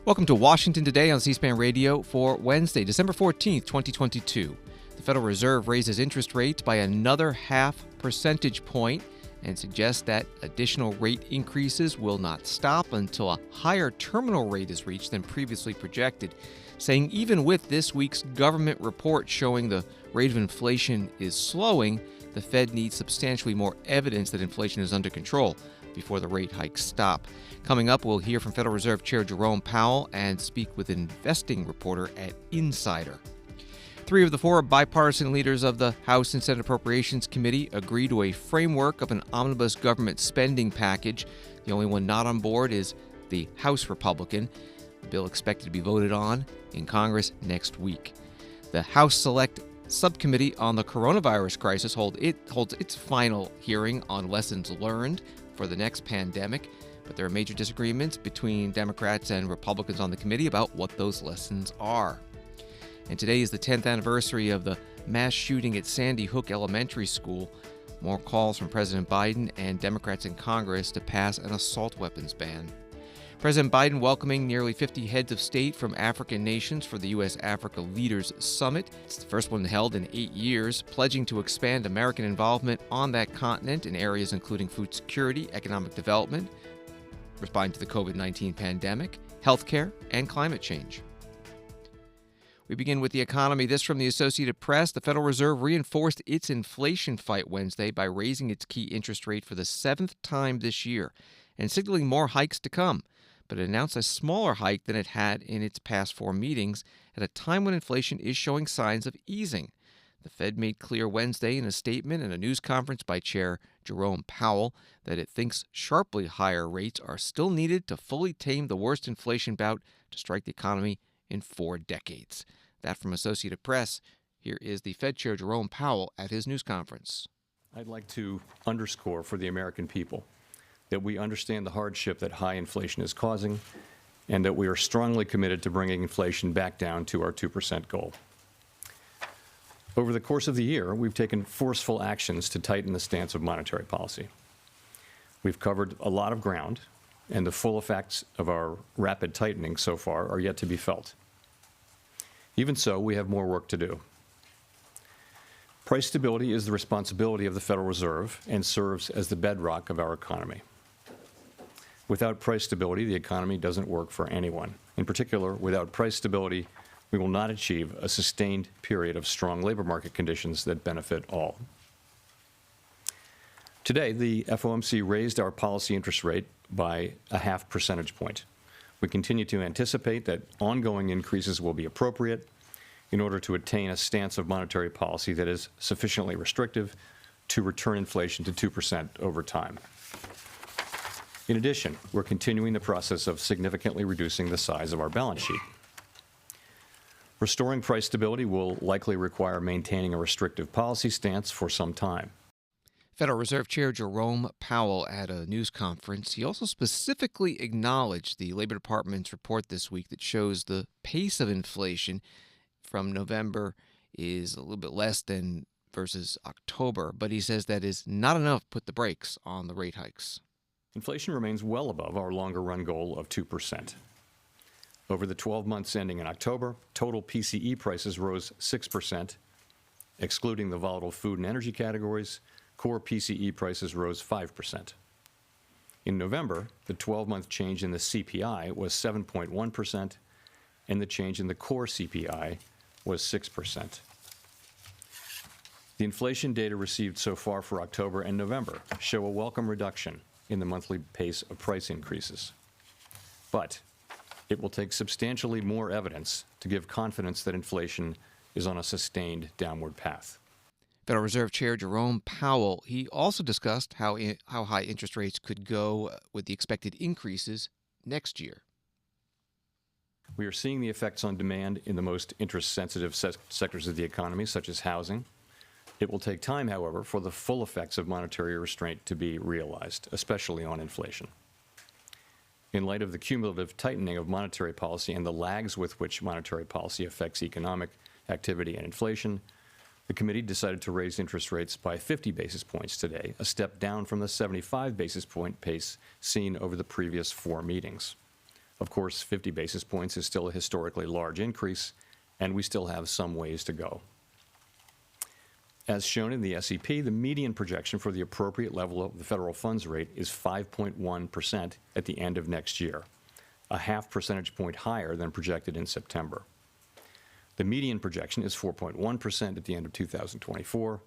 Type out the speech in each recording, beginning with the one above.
Welcome to Washington Today on C-SPAN Radio for Wednesday, December 14th, 2022. The Federal Reserve raises interest rates by another half percentage point and suggests that additional rate increases will not stop until a higher terminal rate is reached than previously projected, saying even with this week's government report showing the rate of inflation is slowing, the Fed needs substantially more evidence that inflation is under control before the rate hikes stop. Coming up, we'll hear from Federal Reserve Chair Jerome Powell and speak with an investing reporter at Insider. 3 of the 4 bipartisan leaders of the House and Senate Appropriations Committee agree to a framework of an omnibus government spending package. The only one not on board is the House Republican. The bill expected to be voted on in Congress next week. The House Select Subcommittee on the Coronavirus Crisis holds its final hearing on lessons learned for the next pandemic, but there are major disagreements between Democrats and Republicans on the committee about what those lessons are. And today is the 10th anniversary of the mass shooting at Sandy Hook Elementary School. More calls from President Biden and Democrats in Congress to pass an assault weapons ban. President Biden welcoming nearly 50 heads of state from African nations for the U.S. Africa Leaders Summit. It's the first one held in 8 years, pledging to expand American involvement on that continent in areas including food security, economic development, responding to the COVID-19 pandemic, healthcare, and climate change. We begin with the economy. This from the Associated Press. The Federal Reserve reinforced its inflation fight Wednesday by raising its key interest rate for the 7th time this year and signaling more hikes to come, but it announced a smaller hike than it had in its past 4 meetings at a time when inflation is showing signs of easing. The Fed made clear Wednesday in a statement and a news conference by Chair Jerome Powell that it thinks sharply higher rates are still needed to fully tame the worst inflation bout to strike the economy in 4 decades. That from Associated Press. Here is the Fed Chair Jerome Powell at his news conference. I'd like to underscore for the American people that we understand the hardship that high inflation is causing and that we are strongly committed to bringing inflation back down to our 2% goal. Over the course of the year, we've taken forceful actions to tighten the stance of monetary policy. We've covered a lot of ground, and the full effects of our rapid tightening so far are yet to be felt. Even so, we have more work to do. Price stability is the responsibility of the Federal Reserve and serves as the bedrock of our economy. Without price stability, the economy doesn't work for anyone. In particular, without price stability, we will not achieve a sustained period of strong labor market conditions that benefit all. Today, the FOMC raised our policy interest rate by a half percentage point. We continue to anticipate that ongoing increases will be appropriate in order to attain a stance of monetary policy that is sufficiently restrictive to return inflation to 2% over time. In addition, we're continuing the process of significantly reducing the size of our balance sheet. Restoring price stability will likely require maintaining a restrictive policy stance for some time. Federal Reserve Chair Jerome Powell at a news conference. He also specifically acknowledged the Labor Department's report this week that shows the pace of inflation from November is a little bit less than versus October, but he says that is not enough to put the brakes on the rate hikes. Inflation remains well above our longer-run goal of 2%. Over the 12 months ending in October, total PCE prices rose 6%. Excluding the volatile food and energy categories, core PCE prices rose 5%. In November, the 12-month change in the CPI was 7.1%, and the change in the core CPI was 6%. The inflation data received so far for October and November show a welcome reduction in the monthly pace of price increases. But it will take substantially more evidence to give confidence that inflation is on a sustained downward path. Federal Reserve Chair Jerome Powell, he also discussed how high interest rates could go with the expected increases next year. We are seeing the effects on demand in the most interest-sensitive sectors of the economy, such as housing. It will take time, however, for the full effects of monetary restraint to be realized, especially on inflation. In light of the cumulative tightening of monetary policy and the lags with which monetary policy affects economic activity and inflation, the committee decided to raise interest rates by 50 basis points today, a step down from the 75 basis point pace seen over the previous 4 meetings. Of course, 50 basis points is still a historically large increase, and we still have some ways to go. As shown in the SEP, the median projection for the appropriate level of the federal funds rate is 5.1% at the end of next year, a half percentage point higher than projected in September. The median projection is 4.1% at the end of 2024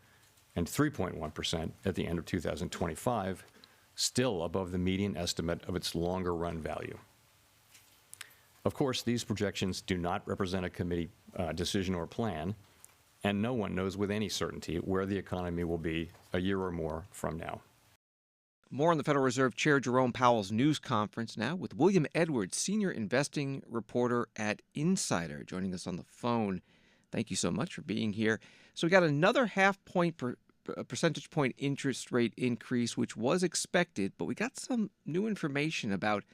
and 3.1% at the end of 2025, still above the median estimate of its longer run value. Of course, these projections do not represent a committee decision or plan, and no one knows with any certainty where the economy will be a year or more from now. More on the Federal Reserve Chair Jerome Powell's news conference now with William Edwards, senior investing reporter at Insider, joining us on the phone. Thank you so much for being here. So we got another percentage point interest rate increase, which was expected, but we got some new information about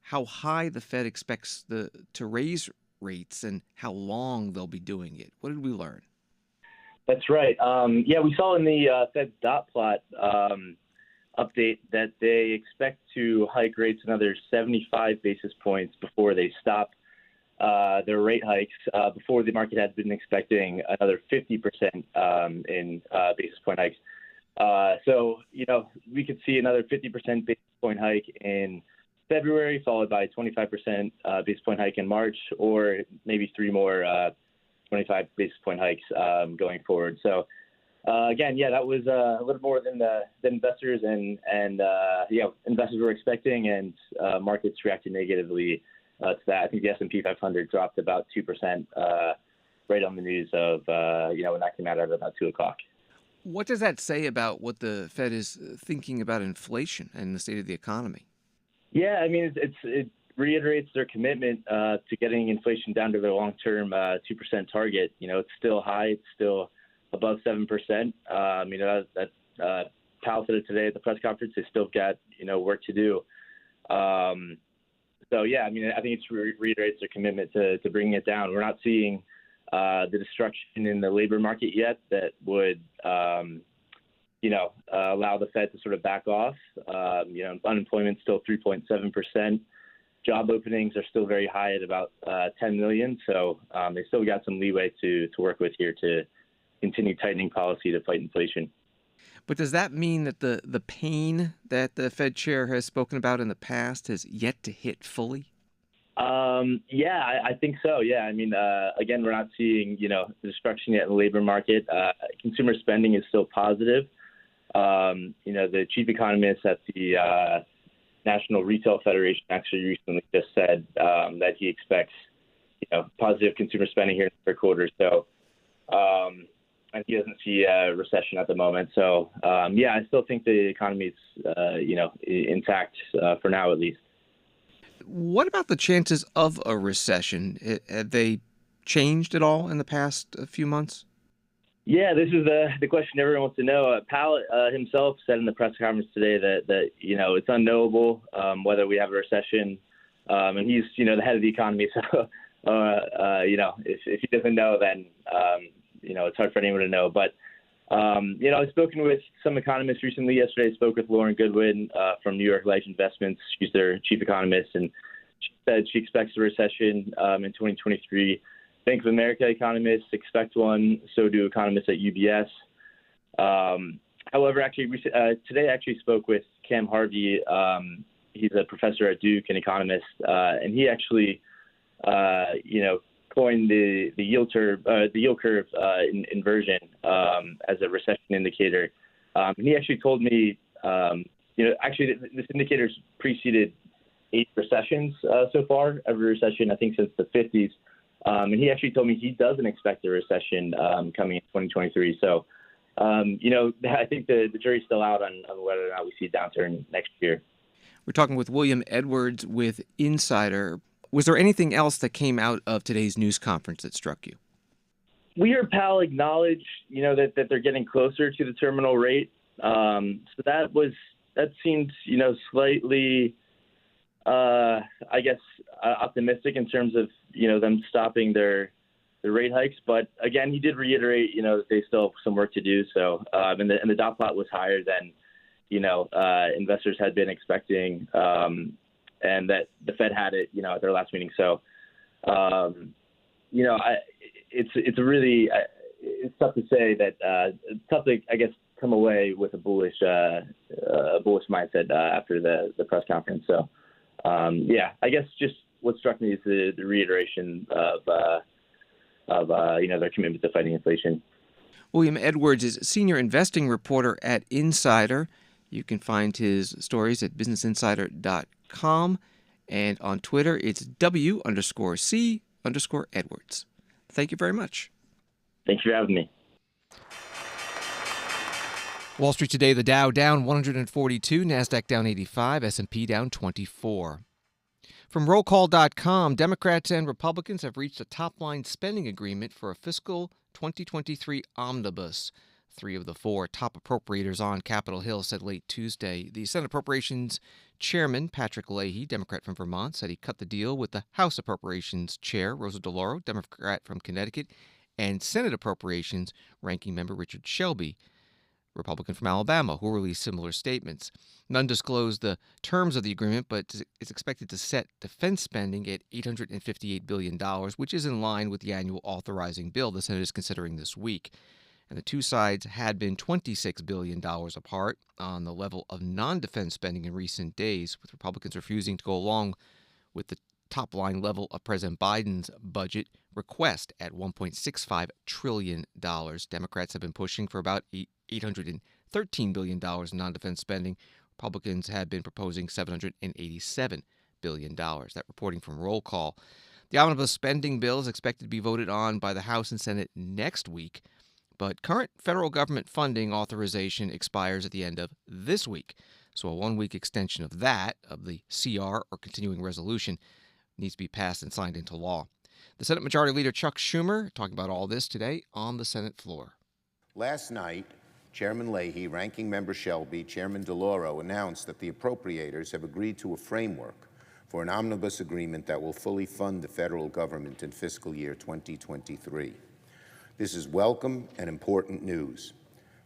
how high the Fed expects to raise rates and how long they'll be doing it. What did we learn? That's right. We saw in the Fed dot plot update that they expect to hike rates another 75 basis points before they stop their rate hikes. Before, the market had been expecting another 50% in basis point hikes. We could see another 50% basis point hike in February, followed by 25% basis point hike in March, or maybe three more 25 basis point hikes going forward. So that was a little more than investors and investors were expecting, and markets reacted negatively to that. I think the S&P 500 dropped about 2% right on the news of when that came out at about 2 o'clock. What does that say about what the Fed is thinking about inflation and the state of the economy? Yeah, I mean, it reiterates their commitment to getting inflation down to their long-term 2% target. It's still high. It's still above 7%. Powell said it today at the press conference. They still got, work to do. I think it reiterates their commitment to bringing it down. We're not seeing the destruction in the labor market yet that would, allow the Fed to sort of back off. Unemployment's still 3.7%. Job openings are still very high at about 10 million. So they still got some leeway to work with here to continue tightening policy to fight inflation. But does that mean that the pain that the Fed chair has spoken about in the past has yet to hit fully? I think so. Yeah. I mean, again, we're not seeing, the destruction yet in the labor market. Consumer spending is still positive. The chief economist at the National Retail Federation actually recently just said that he expects, positive consumer spending here in the third quarter. So, and he doesn't see a recession at the moment. So, I still think the economy is, intact for now, at least. What about the chances of a recession? Have they changed at all in the past few months? Yeah, this is the question everyone wants to know. Powell himself said in the press conference today that it's unknowable whether we have a recession, and he's the head of the economy. So if he doesn't know, then it's hard for anyone to know. But I've spoken with some economists recently. Yesterday, I spoke with Lauren Goodwin from New York Life Investments. She's their chief economist, and she said she expects a recession in 2023. Bank of America economists expect one. So do economists at UBS. However, today I actually spoke with Cam Harvey. He's a professor at Duke, an economist, and he actually, coined the yield curve inversion as a recession indicator. And he actually told me, this indicator's preceded 8 recessions so far. Every recession, I think, since the 50s. And he actually told me he doesn't expect a recession coming in 2023. So, I think the jury's still out on whether or not we see a downturn next year. We're talking with William Edwards with Insider. Was there anything else that came out of today's news conference that struck you? We heard Powell acknowledge, that they're getting closer to the terminal rate. So that seemed, slightly, optimistic in terms of, them stopping their rate hikes. But again, he did reiterate, that they still have some work to do. So, and the dot plot was higher than, investors had been expecting. and that the Fed had it, at their last meeting. So, it's a really it's tough to say that it's tough to, I guess, come away with a bullish mindset after the press conference. So, I guess just what struck me is the reiteration of their commitment to fighting inflation. William Edwards is senior investing reporter at Insider. You can find his stories at businessinsider.com, and on Twitter it's W_C_Edwards. Thank you very much. Thanks for having me. Wall Street today, the Dow down 142, NASDAQ down 85, S&P down 24. From rollcall.com, Democrats and Republicans have reached a top-line spending agreement for a fiscal 2023 omnibus. 3 of the 4 top appropriators on Capitol Hill said late Tuesday. The Senate Appropriations Chairman, Patrick Leahy, Democrat from Vermont, said he cut the deal with the House Appropriations Chair, Rosa DeLauro, Democrat from Connecticut, and Senate Appropriations Ranking Member Richard Shelby, Republican from Alabama, who released similar statements. None disclosed the terms of the agreement, but it's expected to set defense spending at $858 billion, which is in line with the annual authorizing bill the Senate is considering this week. And the two sides had been $26 billion apart on the level of non-defense spending in recent days, with Republicans refusing to go along with the top-line level of President Biden's budget request at $1.65 trillion. Democrats have been pushing for about $813 billion in non-defense spending. Republicans have been proposing $787 billion. That reporting from Roll Call. The omnibus spending bill is expected to be voted on by the House and Senate next week, but current federal government funding authorization expires at the end of this week. So a one-week extension of that, of the CR or continuing resolution, needs to be passed and signed into law. The Senate Majority Leader Chuck Schumer talking about all this today on the Senate floor. Last night, Chairman Leahy, Ranking Member Shelby, Chairman DeLauro announced that the appropriators have agreed to a framework for an omnibus agreement that will fully fund the federal government in fiscal year 2023. This is welcome and important news.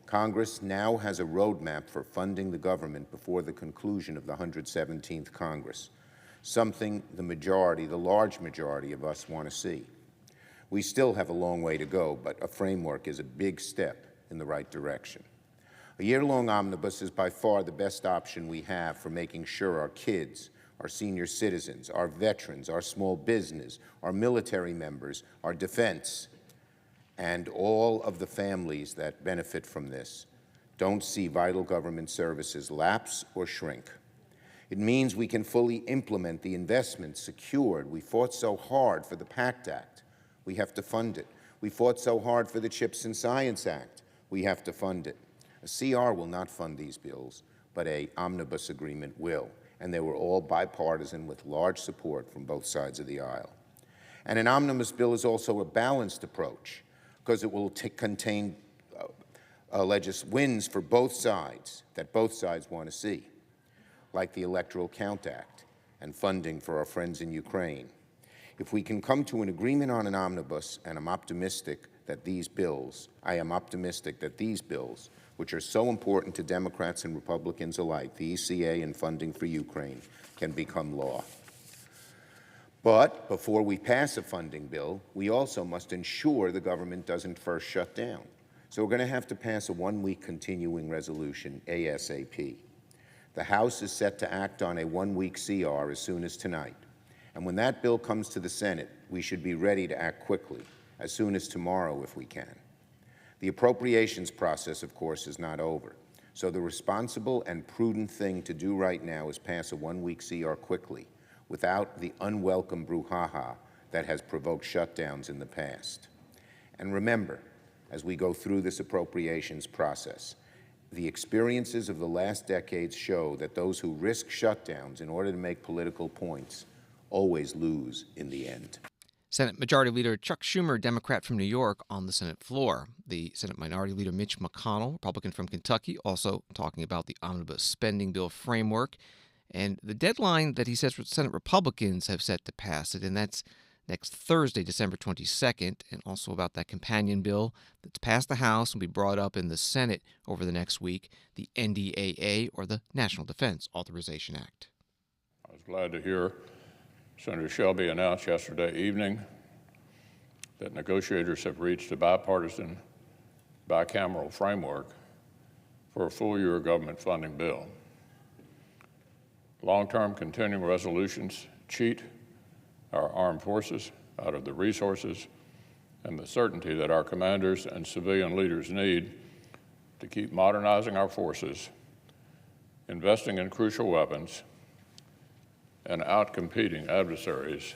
Congress now has a roadmap for funding the government before the conclusion of the 117th Congress, something the large majority of us want to see. We still have a long way to go, but a framework is a big step in the right direction. A year-long omnibus is by far the best option we have for making sure our kids, our senior citizens, our veterans, our small business, our military members, our defense, and all of the families that benefit from this don't see vital government services lapse or shrink. It means we can fully implement the investments secured. We fought so hard for the PACT Act. We have to fund it. We fought so hard for the CHIPS and Science Act. We have to fund it. A CR will not fund these bills, but an omnibus agreement will. And they were all bipartisan with large support from both sides of the aisle. And an omnibus bill is also a balanced approach, because it will contain wins for both sides that both sides want to see, like the Electoral Count Act and funding for our friends in Ukraine. If we can come to an agreement on an omnibus, and I am optimistic that these bills, which are so important to Democrats and Republicans alike, the ECA and funding for Ukraine, can become law. But before we pass a funding bill, we also must ensure the government doesn't first shut down. So we're going to have to pass a one-week continuing resolution ASAP. The House is set to act on a one-week CR as soon as tonight. And when that bill comes to the Senate, we should be ready to act quickly, as soon as tomorrow if we can. The appropriations process, of course, is not over. So the responsible and prudent thing to do right now is pass a one-week CR quickly, without the unwelcome brouhaha that has provoked shutdowns in the past. And remember, as we go through this appropriations process, the experiences of the last decades show that those who risk shutdowns in order to make political points always lose in the end. Senate Majority Leader Chuck Schumer, Democrat from New York, on the Senate floor. The Senate Minority Leader Mitch McConnell, Republican from Kentucky, also talking about the omnibus spending bill framework and the deadline that he says Senate Republicans have set to pass it, and that's next Thursday, December 22nd, and also about that companion bill that's passed the House and will be brought up in the Senate over the next week, the NDAA, or the National Defense Authorization Act. I was was glad to hear Senator Shelby announce yesterday evening that negotiators have reached a bipartisan, bicameral framework for a full-year government funding bill. Long-term continuing resolutions cheat our armed forces out of the resources and the certainty that our commanders and civilian leaders need to keep modernizing our forces, investing in crucial weapons, and outcompeting adversaries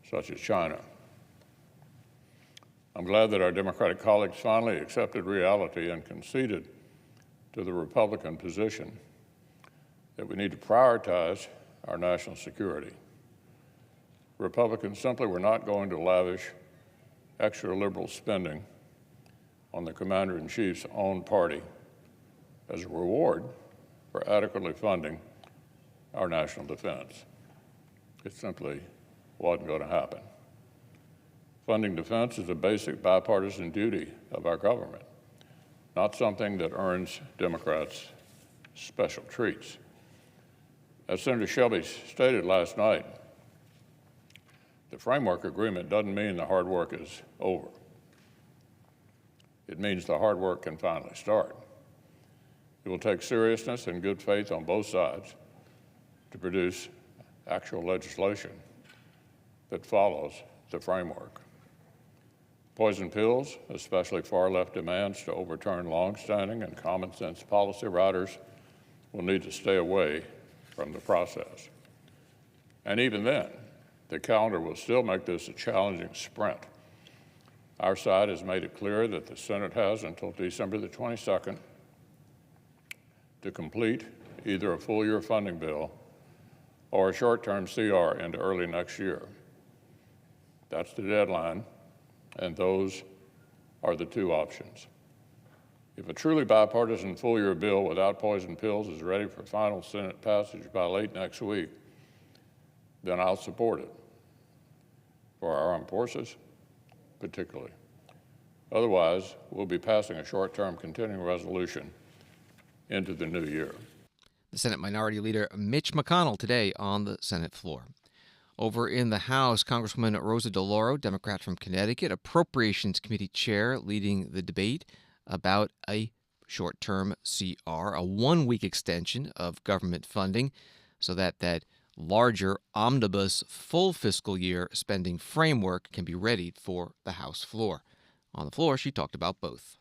such as China. I'm glad that our Democratic colleagues finally accepted reality and conceded to the Republican position that we need to prioritize our national security. Republicans simply were not going to lavish extra liberal spending on the Commander-in-Chief's own party as a reward for adequately funding our national defense. It simply wasn't going to happen. Funding defense is a basic bipartisan duty of our government, not something that earns Democrats special treats. As Senator Shelby stated last night, the framework agreement doesn't mean the hard work is over. It means the hard work can finally start. It will take seriousness and good faith on both sides to produce actual legislation that follows the framework. Poison pills, especially far-left demands to overturn long-standing and common-sense policy riders, will need to stay away from the process. And even then, the calendar will still make this a challenging sprint. Our side has made it clear that the Senate has until December the 22nd to complete either a full-year funding bill or a short-term CR into early next year. That's the deadline, and those are the two options. If a truly bipartisan full-year bill without poison pills is ready for final Senate passage by late next week, then I'll support it, for our armed forces particularly. Otherwise, we'll be passing a short-term continuing resolution into the new year. The Senate Minority Leader Mitch McConnell today on the Senate floor. Over in the House, Congresswoman Rosa DeLauro, Democrat from Connecticut, Appropriations Committee Chair, leading the debate about a short-term CR, a one-week extension of government funding so that that larger omnibus full fiscal year spending framework can be readied for the House floor. On the floor, she talked about both.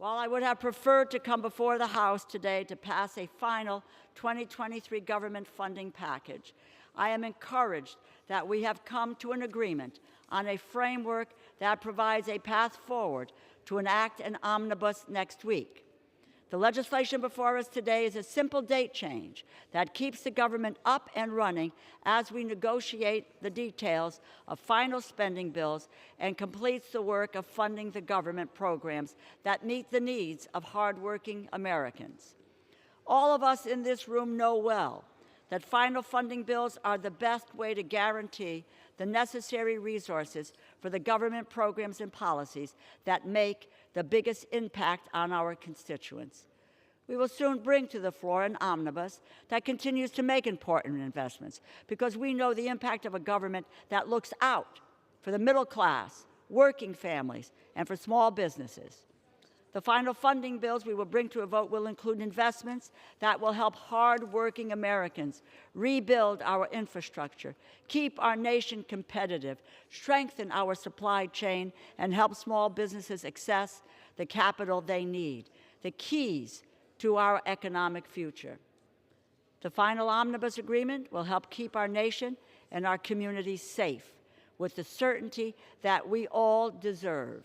While I would have preferred to come before the House today to pass a final 2023 government funding package, I am encouraged that we have come to an agreement on a framework that provides a path forward to enact an omnibus next week. The legislation before us today is a simple date change that keeps the government up and running as we negotiate the details of final spending bills and completes the work of funding the government programs that meet the needs of hardworking Americans. All of us in this room know well that final funding bills are the best way to guarantee the necessary resources for the government programs and policies that make the biggest impact on our constituents. We will soon bring to the floor an omnibus that continues to make important investments because we know the impact of a government that looks out for the middle class, working families, and for small businesses. The final funding bills we will bring to a vote will include investments that will help hard-working Americans rebuild our infrastructure, keep our nation competitive, strengthen our supply chain, and help small businesses access the capital they need, the keys to our economic future. The final omnibus agreement will help keep our nation and our communities safe with the certainty that we all deserve.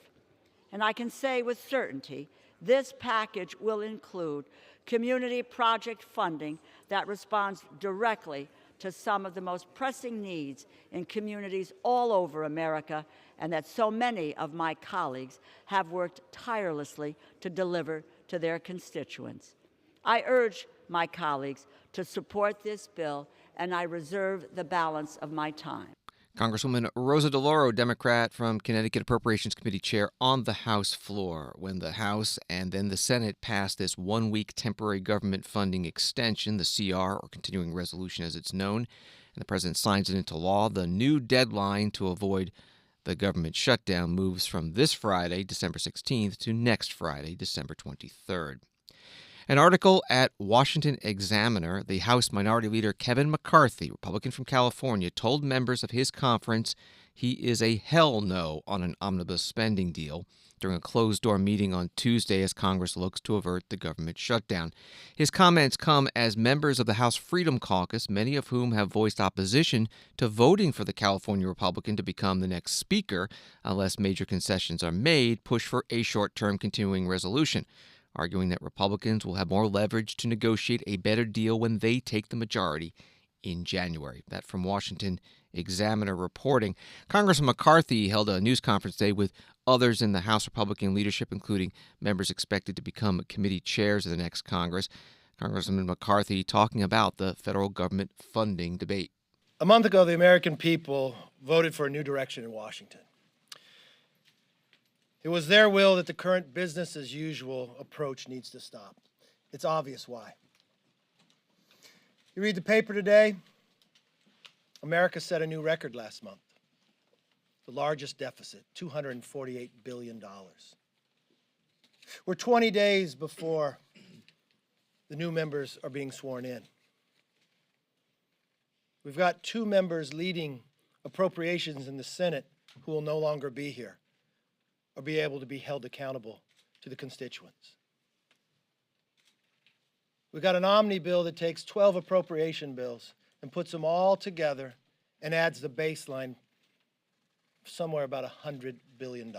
And I can say with certainty, this package will include community project funding that responds directly to some of the most pressing needs in communities all over America and that so many of my colleagues have worked tirelessly to deliver to their constituents. I urge my colleagues to support this bill, and I reserve the balance of my time. Congresswoman Rosa DeLauro, Democrat from Connecticut, Appropriations Committee Chair on the House floor. When the House and then the Senate passed this one-week temporary government funding extension, the CR, or continuing resolution as it's known, and the president signs it into law, the new deadline to avoid the government shutdown moves from this Friday, December 16th, to next Friday, December 23rd. An article at Washington Examiner, the House Minority Leader Kevin McCarthy, Republican from California, told members of his conference he is a hell no on an omnibus spending deal during a closed-door meeting on Tuesday as Congress looks to avert the government shutdown. His comments come as members of the House Freedom Caucus, many of whom have voiced opposition to voting for the California Republican to become the next speaker unless major concessions are made, push for a short-term continuing resolution, arguing that Republicans will have more leverage to negotiate a better deal when they take the majority in January. That from Washington Examiner reporting. Congressman McCarthy held a news conference today with others in the House Republican leadership, including members expected to become committee chairs of the next Congress. Congressman McCarthy talking about the federal government funding debate. A month ago, the American people voted for a new direction in Washington. It was their will that the current business as usual approach needs to stop. It's obvious why. You read the paper today, America set a new record last month. The largest deficit, $248 billion. We're 20 days before the new members are being sworn in. We've got two members leading appropriations in the Senate who will no longer be here or be able to be held accountable to the constituents. We've got an omnibus bill that takes 12 appropriation bills and puts them all together and adds the baseline somewhere about $100 billion.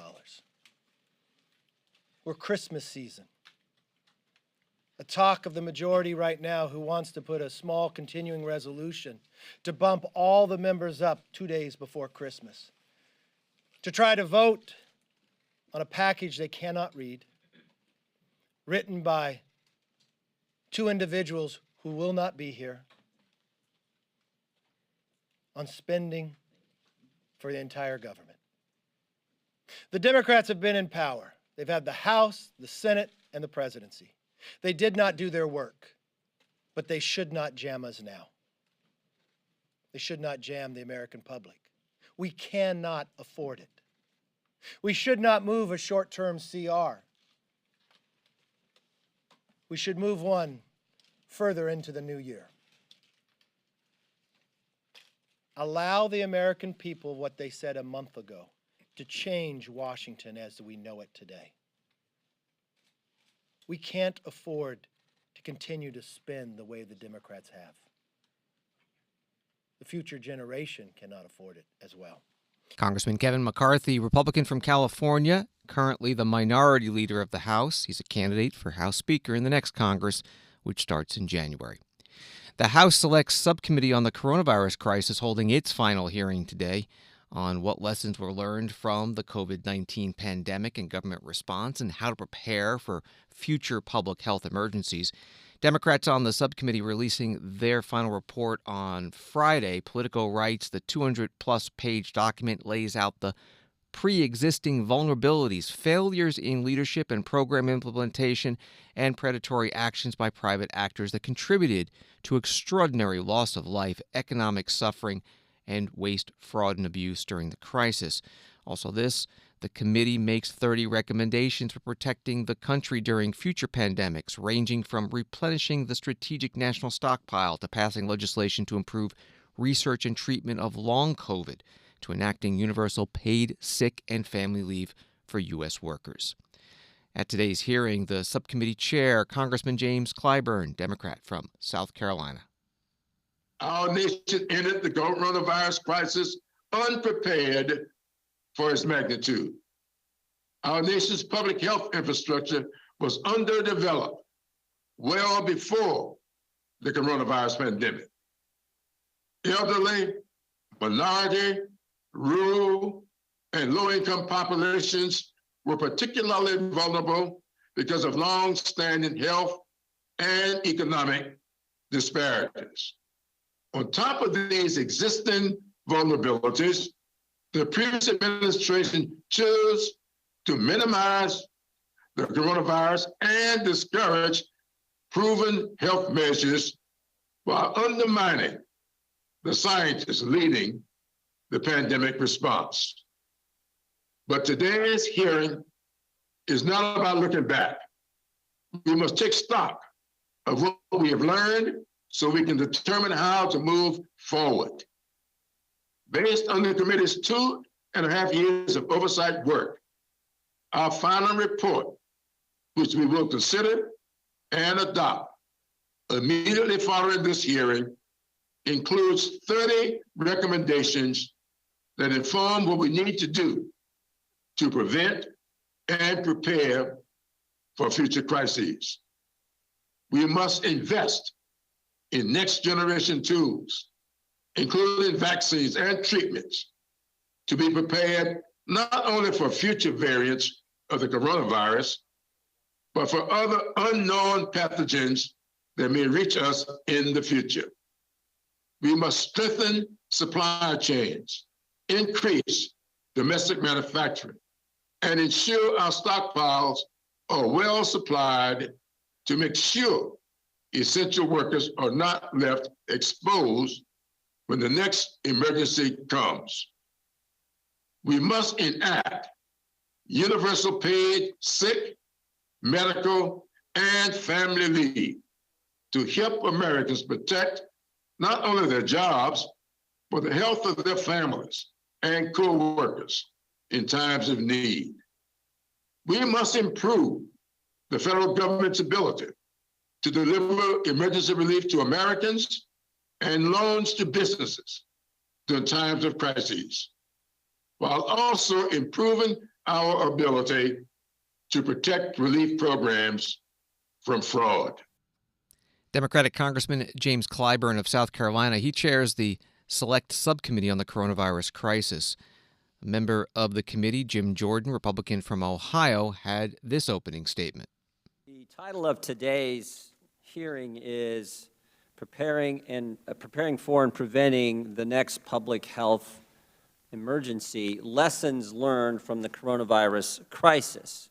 We're Christmas season. A talk of the majority right now who wants to put a small continuing resolution to bump all the members up 2 days before Christmas, to try to vote on a package they cannot read, written by two individuals who will not be here, on spending for the entire government. The Democrats have been in power. They've had the House, the Senate, and the presidency. They did not do their work, but they should not jam us now. They should not jam the American public. We cannot afford it. We should not move a short-term CR. We should move one further into the new year. Allow the American people what they said a month ago to change Washington as we know it today. We can't afford to continue to spend the way the Democrats have. The future generation cannot afford it as well. Congressman Kevin McCarthy, Republican from California, currently the minority leader of the House. He's a candidate for House Speaker in the next Congress, which starts in January. The House Select Subcommittee on the Coronavirus Crisis holding its final hearing today on what lessons were learned from the COVID-19 pandemic and government response and how to prepare for future public health emergencies. Democrats on the subcommittee releasing their final report on Friday. Politico writes the 200-plus page document lays out the pre-existing vulnerabilities, failures in leadership and program implementation, and predatory actions by private actors that contributed to extraordinary loss of life, economic suffering, and waste, fraud, and abuse during the crisis. Also the committee makes 30 recommendations for protecting the country during future pandemics, ranging from replenishing the strategic national stockpile to passing legislation to improve research and treatment of long COVID, to enacting universal paid sick and family leave for U.S. workers. At today's hearing, the subcommittee chair, Congressman James Clyburn, Democrat from South Carolina. Our nation entered the coronavirus crisis unprepared for its magnitude. Our nation's public health infrastructure was underdeveloped well before the coronavirus pandemic. Elderly, minority, rural, and low-income populations were particularly vulnerable because of long-standing health and economic disparities. On top of these existing vulnerabilities, the previous administration chose to minimize the coronavirus and discourage proven health measures while undermining the scientists leading the pandemic response. But today's hearing is not about looking back. We must take stock of what we have learned so we can determine how to move forward. Based on the committee's 2.5 years of oversight work, our final report, which we will consider and adopt immediately following this hearing, includes 30 recommendations that inform what we need to do to prevent and prepare for future crises. We must invest in next generation tools, including vaccines and treatments, to be prepared not only for future variants of the coronavirus, but for other unknown pathogens that may reach us in the future. We must strengthen supply chains, increase domestic manufacturing, and ensure our stockpiles are well supplied to make sure essential workers are not left exposed when the next emergency comes. We must enact universal paid sick, medical, and family leave to help Americans protect not only their jobs, but the health of their families and co-workers in times of need. We must improve the federal government's ability to deliver emergency relief to Americans and loans to businesses during times of crises, while also improving our ability to protect relief programs from fraud. Democratic Congressman James Clyburn of South Carolina, he chairs the Select Subcommittee on the Coronavirus Crisis. A member of the committee, Jim Jordan, Republican from Ohio, had this opening statement. The title of today's hearing is Preparing for and Preventing the Next Public Health Emergency, Lessons Learned from the Coronavirus Crisis.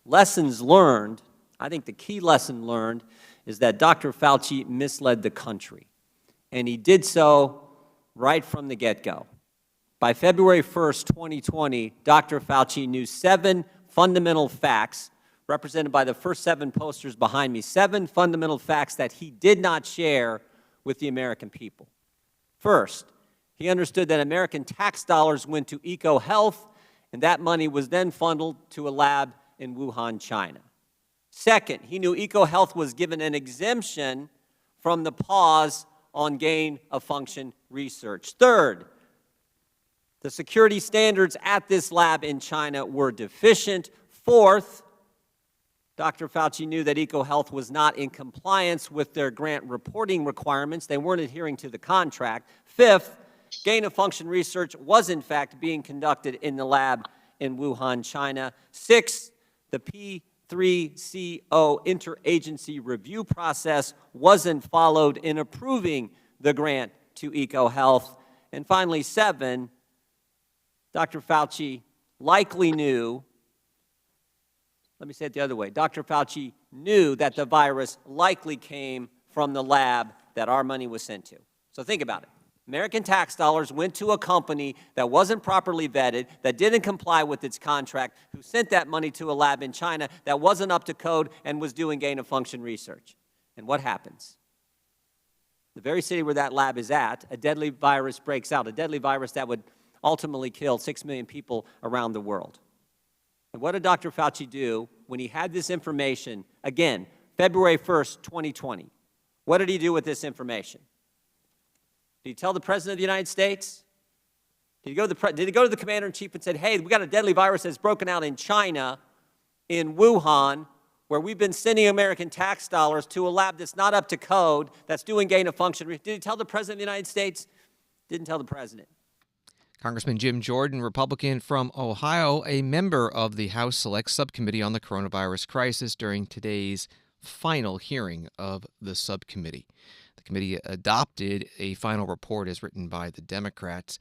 Lessons learned, I think the key lesson learned is that Dr. Fauci misled the country, and he did so right from the get-go. By February 1st, 2020, Dr. Fauci knew 7 fundamental facts, represented by the first 7 posters behind me, 7 fundamental facts that he did not share with the American people. First, he understood that American tax dollars went to eco-health, and that money was then funneled to a lab in Wuhan, China. Second, he knew eco-health was given an exemption from the pause on gain-of-function research. Third, the security standards at this lab in China were deficient. Fourth, Dr. Fauci knew that EcoHealth was not in compliance with their grant reporting requirements. They weren't adhering to the contract. Fifth, gain-of-function research was, in fact, being conducted in the lab in Wuhan, China. Sixth, the P3CO interagency review process wasn't followed in approving the grant to EcoHealth. And finally, 7, Dr. Fauci likely knew, let me say it the other way, Dr. Fauci knew that the virus likely came from the lab that our money was sent to. So think about it. American tax dollars went to a company that wasn't properly vetted, that didn't comply with its contract, who sent that money to a lab in China that wasn't up to code and was doing gain-of-function research. And what happens? The very city where that lab is at, a deadly virus breaks out, a deadly virus that would ultimately kill 6 million people around the world. And what did Dr. Fauci do when he had this information, again, February 1st, 2020? What did he do with this information? Did he tell the President of the United States? Did he go to the Commander-in-Chief and said, hey, we got a deadly virus that's broken out in China, in Wuhan, where we've been sending American tax dollars to a lab that's not up to code, that's doing gain-of-function? Did he tell the President of the United States? Didn't tell the President. Congressman Jim Jordan, Republican from Ohio, a member of the House Select Subcommittee on the Coronavirus Crisis during today's final hearing of the subcommittee. The committee adopted a final report as written by the Democrats,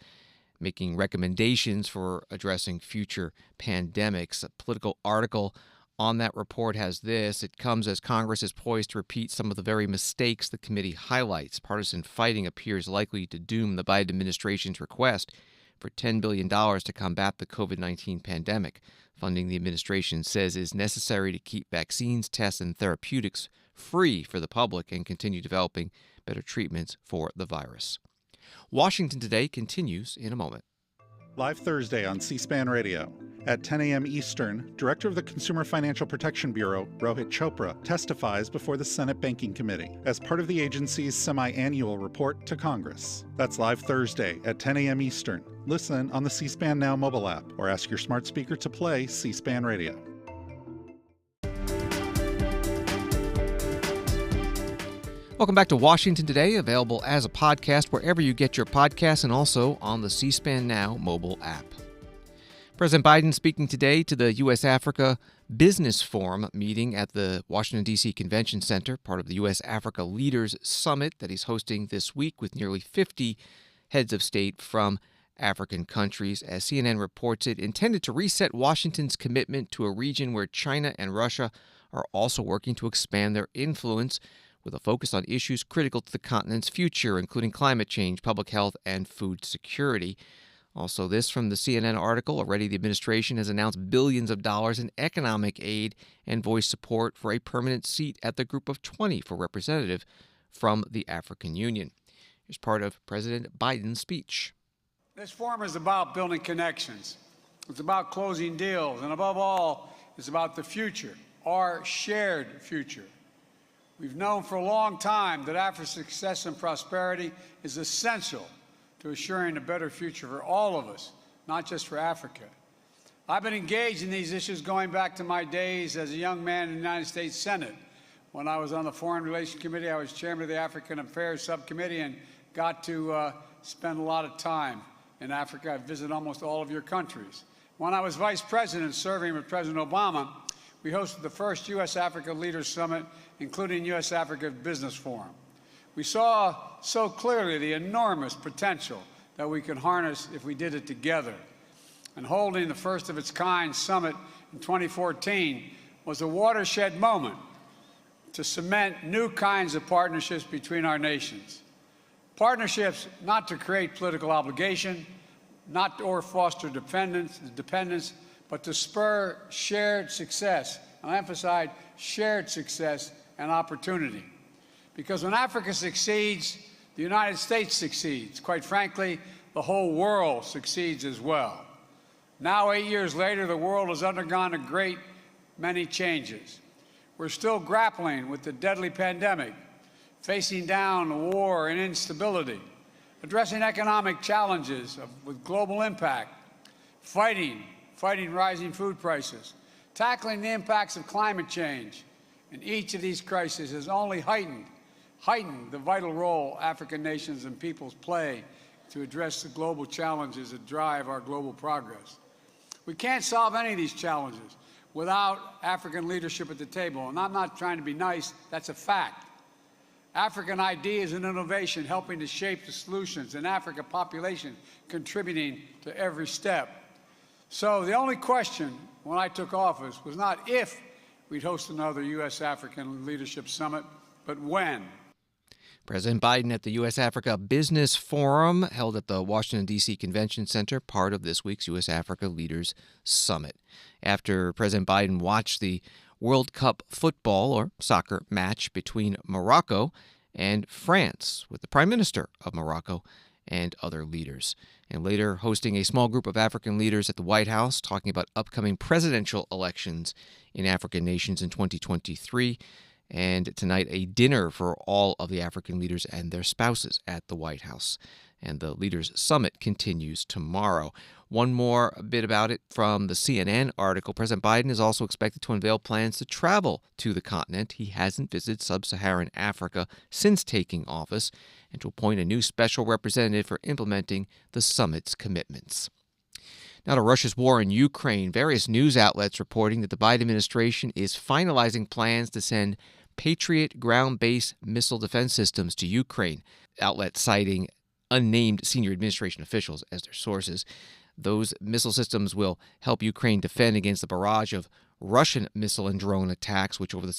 making recommendations for addressing future pandemics. A political article on that report has this: it comes as Congress is poised to repeat some of the very mistakes the committee highlights. Partisan fighting appears likely to doom the Biden administration's request for $10 billion to combat the COVID-19 pandemic, funding the administration says is necessary to keep vaccines, tests, and therapeutics free for the public and continue developing better treatments for the virus. Washington Today continues in a moment. Live Thursday on C-SPAN Radio. At 10 a.m. Eastern, Director of the Consumer Financial Protection Bureau, Rohit Chopra, testifies before the Senate Banking Committee as part of the agency's semi-annual report to Congress. That's live Thursday at 10 a.m. Eastern. Listen on the C-SPAN Now mobile app or ask your smart speaker to play C-SPAN Radio. Welcome back to Washington Today, available as a podcast wherever you get your podcasts and also on the C-SPAN Now mobile app. President Biden speaking today to the U.S. Africa Business Forum meeting at the Washington, D.C. Convention Center, part of the U.S. Africa Leaders Summit that he's hosting this week with nearly 50 heads of state from African countries. As CNN reports, it intended to reset Washington's commitment to a region where China and Russia are also working to expand their influence, with a focus on issues critical to the continent's future, including climate change, public health, and food security. Also, this from the CNN article: already the administration has announced billions of dollars in economic aid and voiced support for a permanent seat at the Group of 20 for representative from the African Union. Here's part of President Biden's speech. This forum is about building connections. It's about closing deals. And above all, it's about the future, our shared future. We've known for a long time that Africa's success and prosperity is essential to assuring a better future for all of us, not just for Africa. I've been engaged in these issues going back to my days as a young man in the United States Senate. When I was on the Foreign Relations Committee, I was chairman of the African Affairs Subcommittee and got to spend a lot of time in Africa. I visited almost all of your countries. When I was vice president serving with President Obama, we hosted the first U.S. Africa Leaders Summit, including U.S. Africa Business Forum. We saw so clearly the enormous potential that we could harness if we did it together. And holding the first of its kind summit in 2014 was a watershed moment to cement new kinds of partnerships between our nations. Partnerships not to create political obligation, not or foster dependence, but to spur shared success. And I emphasize shared success and opportunity. Because when Africa succeeds, the United States succeeds. Quite frankly, the whole world succeeds as well. Now, 8 years later, the world has undergone a great many changes. We're still grappling with the deadly pandemic, facing down war and instability, addressing economic challenges with global impact, fighting rising food prices, tackling the impacts of climate change. And each of these crises has only heightened the vital role African nations and peoples play to address the global challenges that drive our global progress. We can't solve any of these challenges without African leadership at the table. And I'm not trying to be nice, that's a fact. African ideas and innovation helping to shape the solutions, and African population contributing to every step. So the only question when I took office was not if we'd host another U.S. African Leadership Summit, but when. President Biden at the U.S. Africa Business Forum held at the Washington, D.C. Convention Center, part of this week's U.S. Africa Leaders Summit. After President Biden watched the World Cup football or soccer match between Morocco and France with the Prime Minister of Morocco and other leaders. And later hosting a small group of African leaders at the White House talking about upcoming presidential elections in African nations in 2023. And tonight, a dinner for all of the African leaders and their spouses at the White House. And the Leaders Summit continues tomorrow. One more bit about it from the CNN article. President Biden is also expected to unveil plans to travel to the continent. He hasn't visited sub-Saharan Africa since taking office, and to appoint a new special representative for implementing the summit's commitments. Now to Russia's war in Ukraine. Various news outlets reporting that the Biden administration is finalizing plans to send Patriot ground-based missile defense systems to Ukraine, outlets citing unnamed senior administration officials as their sources. Those missile systems will help Ukraine defend against the barrage of Russian missile and drone attacks, which over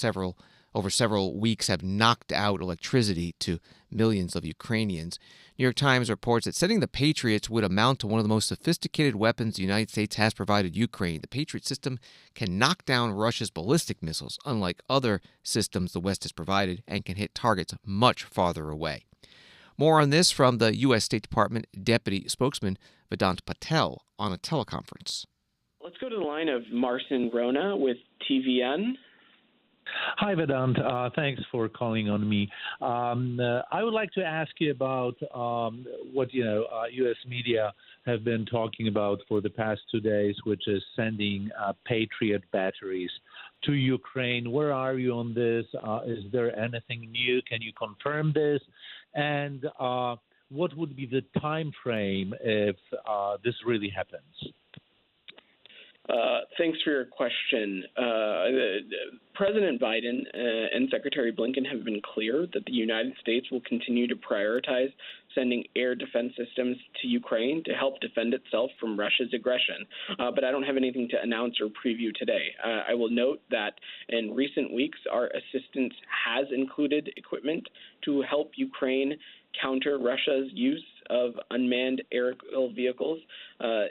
several weeks have knocked out electricity to millions of Ukrainians. New York Times reports that sending the Patriots would amount to one of the most sophisticated weapons the United States has provided Ukraine. The Patriot system can knock down Russia's ballistic missiles, unlike other systems the West has provided, and can hit targets much farther away. More on this from the U.S. State Department Deputy Spokesman Vedant Patel on a teleconference. Let's go to the line of Marcin Rona with TVN. Hi, Vedant. Thanks for calling on me. I would like to ask you about what U.S. media have been talking about for the past 2 days, which is sending Patriot batteries to Ukraine. Where are you on this? Is there anything new? Can you confirm this? And what would be the time frame if this really happens? Thanks for your question. President Biden and Secretary Blinken have been clear that the United States will continue to prioritize sending air defense systems to Ukraine to help defend itself from Russia's aggression. But I don't have anything to announce or preview today. I will note that in recent weeks, our assistance has included equipment to help Ukraine counter Russia's use of unmanned aerial vehicles,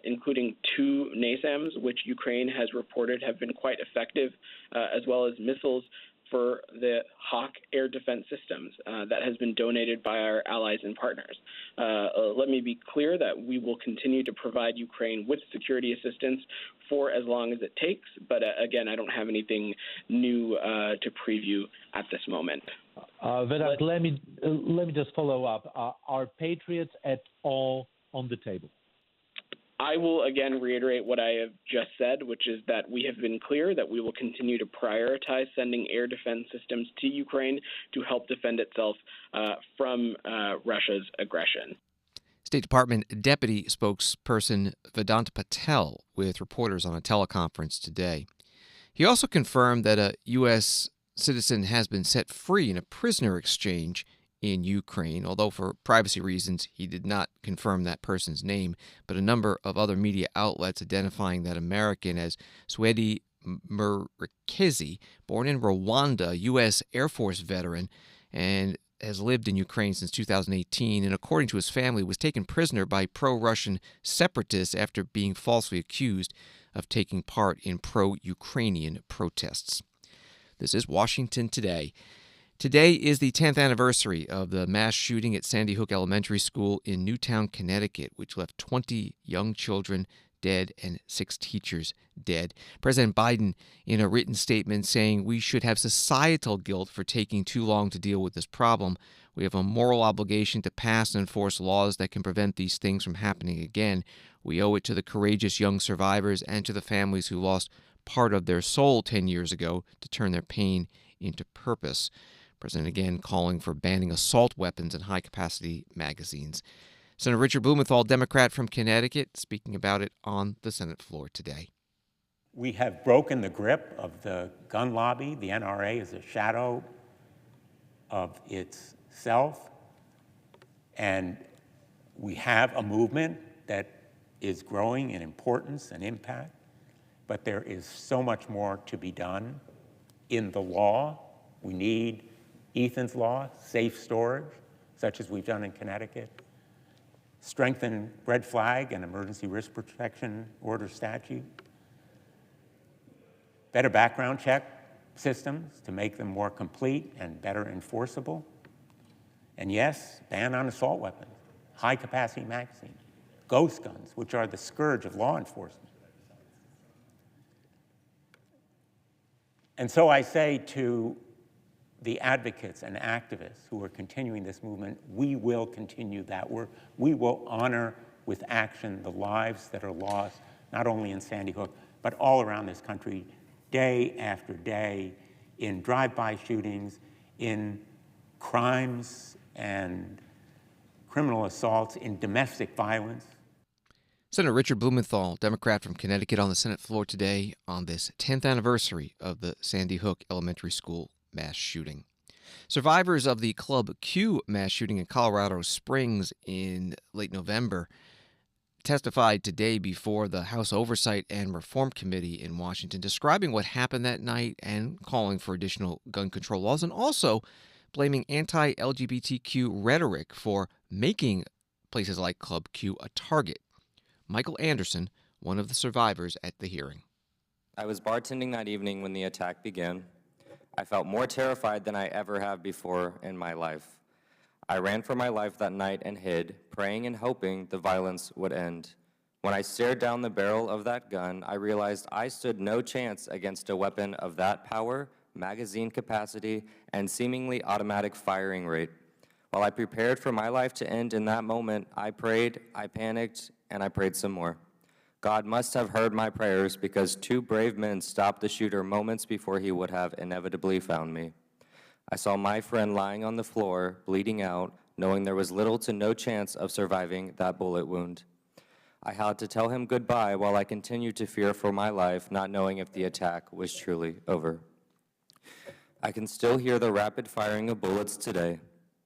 including 2 NASAMs, which Ukraine has reported have been quite effective, as well as missiles for the Hawk air defense systems that has been donated by our allies and partners. Let me be clear that we will continue to provide Ukraine with security assistance for as long as it takes, but again, I don't have anything new to preview at this moment. Vedant, let me just follow up. Are Patriots at all on the table? I will again reiterate what I have just said, which is that we have been clear that we will continue to prioritize sending air defense systems to Ukraine to help defend itself from Russia's aggression. State Department Deputy Spokesperson Vedant Patel with reporters on a teleconference today. He also confirmed that a U.S. citizen has been set free in a prisoner exchange in Ukraine, although for privacy reasons he did not confirm that person's name, but a number of other media outlets identifying that American as Swedi Murekezi, born in Rwanda, U.S. Air Force veteran, and has lived in Ukraine since 2018, and according to his family, was taken prisoner by pro-Russian separatists after being falsely accused of taking part in pro-Ukrainian protests. This is Washington Today. Today is the 10th anniversary of the mass shooting at Sandy Hook Elementary School in Newtown, Connecticut, which left 20 young children dead and 6 teachers dead. President Biden, in a written statement, saying we should have societal guilt for taking too long to deal with this problem. We have a moral obligation to pass and enforce laws that can prevent these things from happening again. We owe it to the courageous young survivors and to the families who lost part of their soul 10 years ago to turn their pain into purpose. President again calling for banning assault weapons and high-capacity magazines. Senator Richard Blumenthal, Democrat from Connecticut, speaking about it on the Senate floor today. We have broken the grip of the gun lobby. The NRA is a shadow of itself. And we have a movement that is growing in importance and impact. But there is so much more to be done in the law. We need Ethan's Law, safe storage, such as we've done in Connecticut, strengthen red flag and emergency risk protection order statute, better background check systems to make them more complete and better enforceable, and yes, ban on assault weapons, high-capacity magazines, ghost guns, which are the scourge of law enforcement. And so I say to the advocates and activists who are continuing this movement, we will continue that work. We will honor with action the lives that are lost, not only in Sandy Hook, but all around this country, day after day, in drive-by shootings, in crimes and criminal assaults, in domestic violence. Senator Richard Blumenthal, Democrat from Connecticut, on the Senate floor today on this 10th anniversary of the Sandy Hook Elementary School mass shooting. Survivors of the Club Q mass shooting in Colorado Springs in late November testified today before the House Oversight and Reform Committee in Washington, describing what happened that night and calling for additional gun control laws, and also blaming anti-LGBTQ rhetoric for making places like Club Q a target. Michael Anderson, one of the survivors at the hearing. I was bartending that evening when the attack began. I felt more terrified than I ever have before in my life. I ran for my life that night and hid, praying and hoping the violence would end. When I stared down the barrel of that gun, I realized I stood no chance against a weapon of that power, magazine capacity, and seemingly automatic firing rate. While I prepared for my life to end in that moment, I prayed, I panicked, and I prayed some more. God must have heard my prayers because two brave men stopped the shooter moments before he would have inevitably found me. I saw my friend lying on the floor, bleeding out, knowing there was little to no chance of surviving that bullet wound. I had to tell him goodbye while I continued to fear for my life, not knowing if the attack was truly over. I can still hear the rapid firing of bullets today.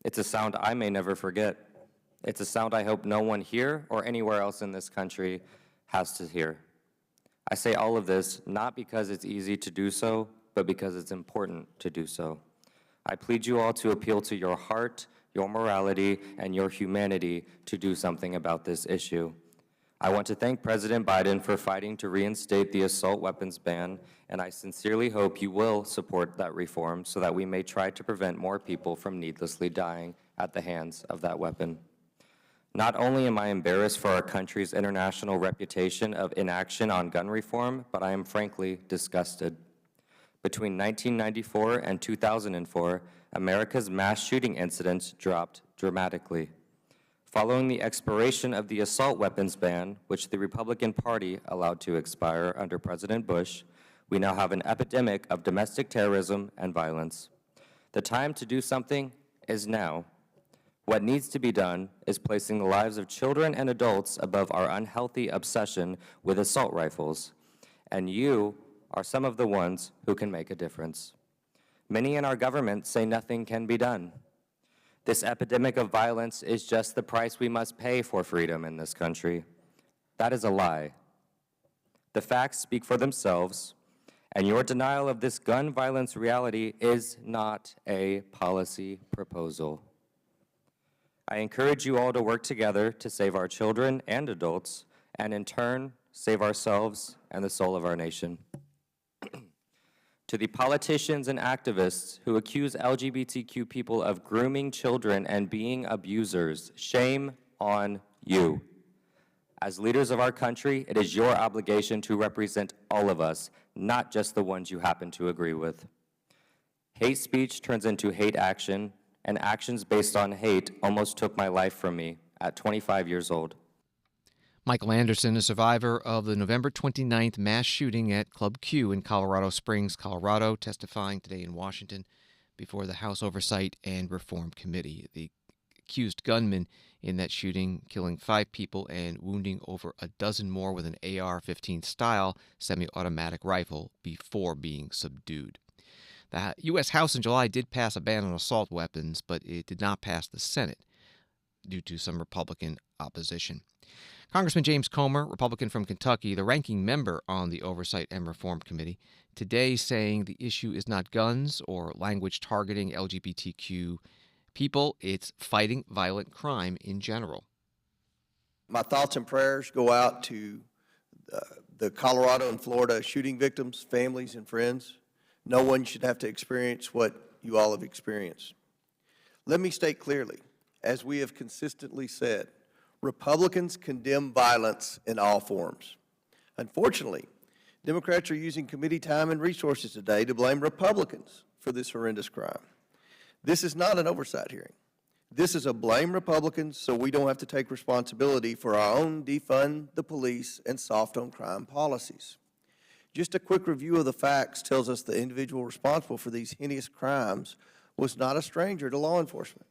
It's a sound I may never forget. It's a sound I hope no one here or anywhere else in this country has to hear. I say all of this not because it's easy to do so, but because it's important to do so. I plead you all to appeal to your heart, your morality, and your humanity to do something about this issue. I want to thank President Biden for fighting to reinstate the assault weapons ban, and I sincerely hope you will support that reform so that we may try to prevent more people from needlessly dying at the hands of that weapon. Not only am I embarrassed for our country's international reputation of inaction on gun reform, but I am frankly disgusted. Between 1994 and 2004, America's mass shooting incidents dropped dramatically. Following the expiration of the assault weapons ban, which the Republican Party allowed to expire under President Bush, we now have an epidemic of domestic terrorism and violence. The time to do something is now. What needs to be done is placing the lives of children and adults above our unhealthy obsession with assault rifles. And you are some of the ones who can make a difference. Many in our government say nothing can be done. This epidemic of violence is just the price we must pay for freedom in this country. That is a lie. The facts speak for themselves, and your denial of this gun violence reality is not a policy proposal. I encourage you all to work together to save our children and adults, and in turn, save ourselves and the soul of our nation. To the politicians and activists who accuse LGBTQ people of grooming children and being abusers, shame on you. As leaders of our country, it is your obligation to represent all of us, not just the ones you happen to agree with. Hate speech turns into hate action, and actions based on hate almost took my life from me at 25 years old. Michael Anderson, a survivor of the November 29th mass shooting at Club Q in Colorado Springs, Colorado, testifying today in Washington before the House Oversight and Reform Committee. The accused gunman in that shooting, killing 5 people and wounding over a dozen more with an AR-15 style semi-automatic rifle before being subdued. The U.S. House in July did pass a ban on assault weapons, but it did not pass the Senate due to some Republican opposition. Congressman James Comer, Republican from Kentucky, the ranking member on the Oversight and Reform Committee, today saying the issue is not guns or language targeting LGBTQ people, it's fighting violent crime in general. My thoughts and prayers go out to the Colorado and Florida shooting victims, families, and friends. No one should have to experience what you all have experienced. Let me state clearly, as we have consistently said, Republicans condemn violence in all forms. Unfortunately, Democrats are using committee time and resources today to blame Republicans for this horrendous crime. This is not an oversight hearing. This is a blame Republicans so we don't have to take responsibility for our own defund the police and soft on crime policies. Just a quick review of the facts tells us the individual responsible for these heinous crimes was not a stranger to law enforcement.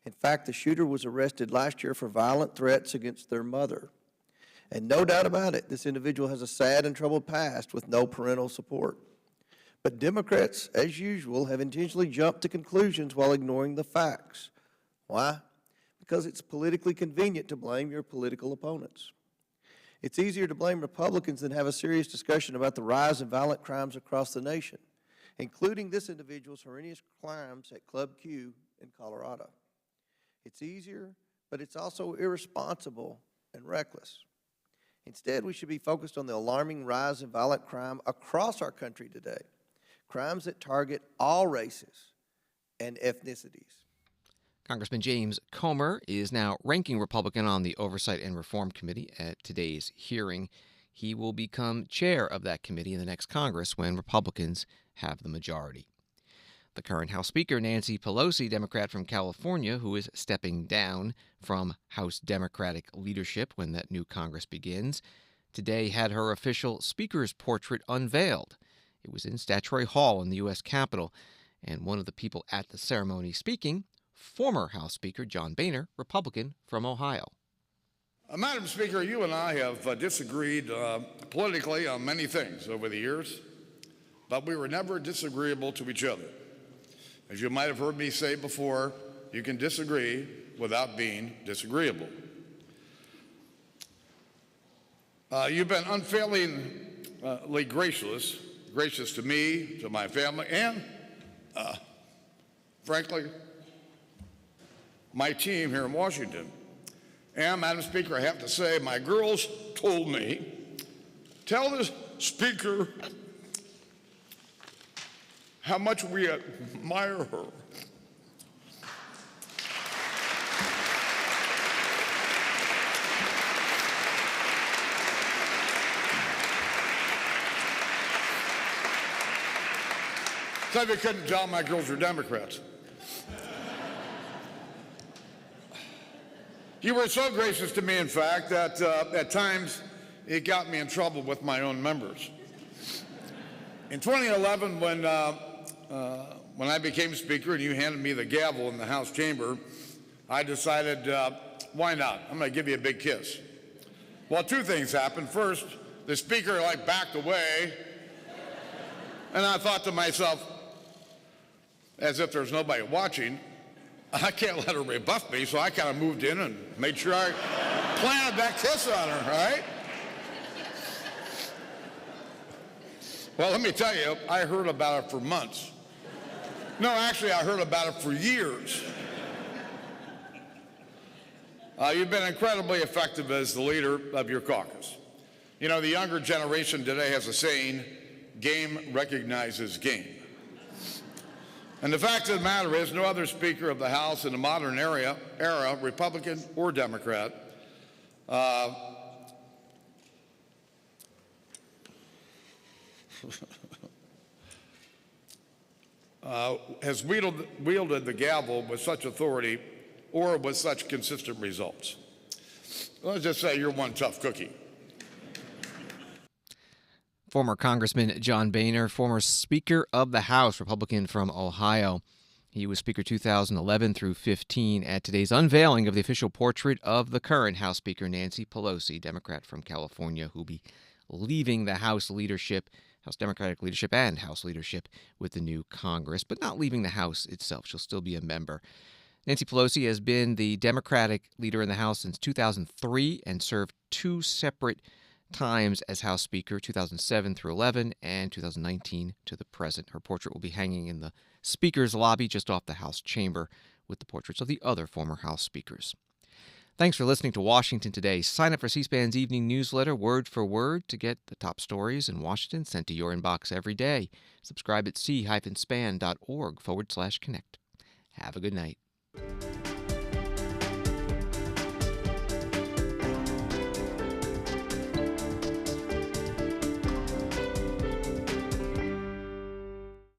In fact, the shooter was arrested last year for violent threats against their mother. And no doubt about it, this individual has a sad and troubled past with no parental support. But Democrats, as usual, have intentionally jumped to conclusions while ignoring the facts. Why? Because it's politically convenient to blame your political opponents. It's easier to blame Republicans than have a serious discussion about the rise in violent crimes across the nation, including this individual's horrendous crimes at Club Q in Colorado. It's easier, but it's also irresponsible and reckless. Instead, we should be focused on the alarming rise in violent crime across our country today, crimes that target all races and ethnicities. Congressman James Comer is now ranking Republican on the Oversight and Reform Committee at today's hearing. He will become chair of that committee in the next Congress when Republicans have the majority. The current House Speaker, Nancy Pelosi, Democrat from California, who is stepping down from House Democratic leadership when that new Congress begins, today had her official Speaker's portrait unveiled. It was in Statuary Hall in the U.S. Capitol, and one of the people at the ceremony speaking, former House Speaker John Boehner, Republican from Ohio. Madam Speaker, you and I have disagreed politically on many things over the years, but we were never disagreeable to each other. As you might have heard me say before, you can disagree without being disagreeable. You've been unfailingly gracious to me, to my family, and frankly, my team here in Washington. And, Madam Speaker, I have to say, my girls told me, tell the Speaker how much we admire her. So you couldn't tell my girls were Democrats. You were so gracious to me, in fact, that at times it got me in trouble with my own members. In 2011, when I became Speaker and you handed me the gavel in the House chamber, I decided, why not? I'm going to give you a big kiss. Well, two things happened. First, the Speaker backed away, and I thought to myself, as if there's nobody watching, I can't let her rebuff me, so I kind of moved in and made sure I planted that kiss on her, right? Well, let me tell you, I heard about it for months. No, actually, I heard about it for years. You've been incredibly effective as the leader of your caucus. You know, the younger generation today has a saying, game recognizes game. And the fact of the matter is, no other Speaker of the House in the modern era, Republican or Democrat, has wielded the gavel with such authority or with such consistent results. Let's just say you're one tough cookie. Former Congressman John Boehner, former Speaker of the House, Republican from Ohio. He was Speaker 2011 through 15 at today's unveiling of the official portrait of the current House Speaker, Nancy Pelosi, Democrat from California, who will be leaving the House leadership, House Democratic leadership and House leadership with the new Congress, but not leaving the House itself. She'll still be a member. Nancy Pelosi has been the Democratic leader in the House since 2003 and served two separate times as House Speaker, 2007 through 11 and 2019 to the present. Her portrait will be hanging in the Speaker's lobby just off the House chamber with the portraits of the other former House Speakers. Thanks for listening to Washington Today. Sign up for C-SPAN's evening newsletter, word for word, to get the top stories in Washington sent to your inbox every day. Subscribe at c-span.org/connect. Have a good night.